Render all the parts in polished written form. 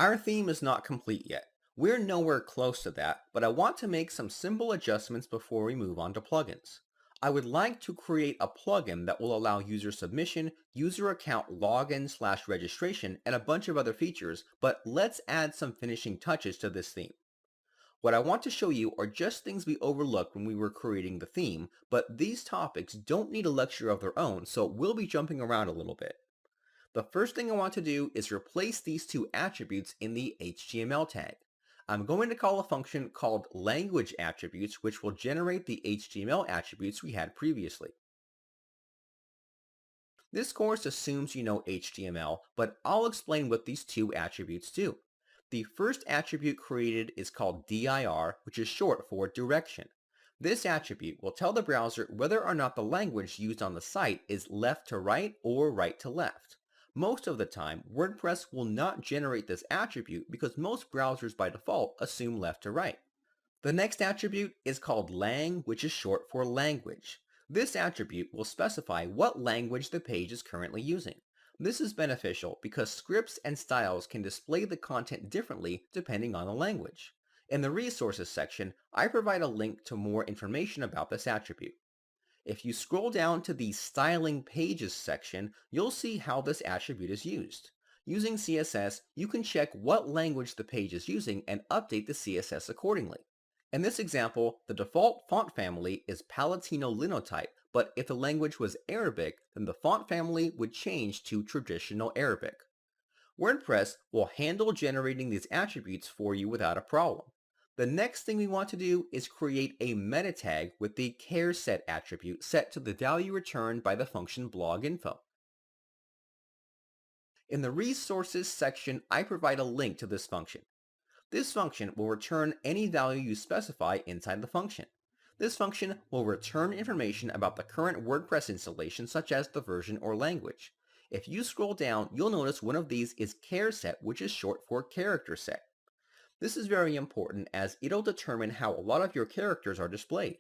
Our theme is not complete yet. We're nowhere close to that, but I want to make some simple adjustments before we move on to plugins. I would like to create a plugin that will allow user submission, user account login/registration, and a bunch of other features, but let's add some finishing touches to this theme. What I want to show you are just things we overlooked when we were creating the theme, but these topics don't need a lecture of their own, so we'll be jumping around a little bit. The first thing I want to do is replace these two attributes in the HTML tag. I'm going to call a function called language attributes, which will generate the HTML attributes we had previously. This course assumes you know HTML, but I'll explain what these two attributes do. The first attribute created is called dir, which is short for direction. This attribute will tell the browser whether or not the language used on the site is left to right or right to left. Most of the time, WordPress will not generate this attribute because most browsers by default assume left to right. The next attribute is called lang, which is short for language. This attribute will specify what language the page is currently using. This is beneficial because scripts and styles can display the content differently depending on the language. In the resources section, I provide a link to more information about this attribute. If you scroll down to the Styling Pages section, you'll see how this attribute is used. Using CSS, you can check what language the page is using and update the CSS accordingly. In this example, the default font family is Palatino Linotype, but if the language was Arabic, then the font family would change to Traditional Arabic. WordPress will handle generating these attributes for you without a problem. The next thing we want to do is create a meta tag with the ChairSet attribute set to the value returned by the function blog_info. In the resources section, I provide a link to this function. This function will return any value you specify inside the function. This function will return information about the current WordPress installation, such as the version or language. If you scroll down, you'll notice one of these is ChairSet, which is short for character set. This is very important as it'll determine how a lot of your characters are displayed.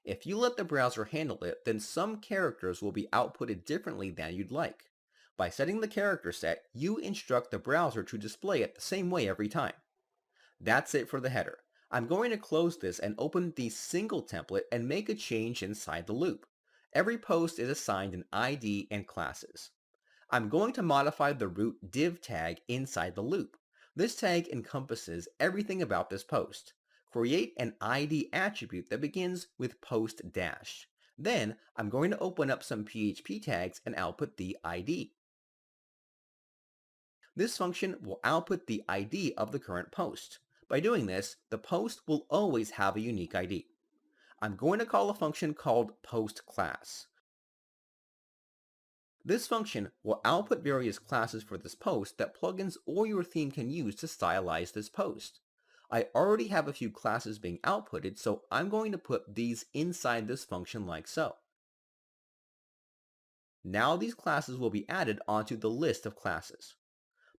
If you let the browser handle it, then some characters will be outputted differently than you'd like. By setting the character set, you instruct the browser to display it the same way every time. That's it for the header. I'm going to close this and open the single template and make a change inside the loop. Every post is assigned an ID and classes. I'm going to modify the root div tag inside the loop. This tag encompasses everything about this post. Create an ID attribute that begins with post dash. Then I'm going to open up some PHP tags and output the ID. This function will output the ID of the current post. By doing this, the post will always have a unique ID. I'm going to call a function called postClass. This function will output various classes for this post that plugins or your theme can use to stylize this post. I already have a few classes being outputted, so I'm going to put these inside this function like so. Now these classes will be added onto the list of classes.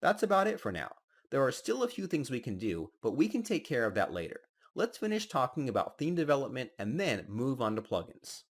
That's about it for now. There are still a few things we can do, but we can take care of that later. Let's finish talking about theme development and then move on to plugins.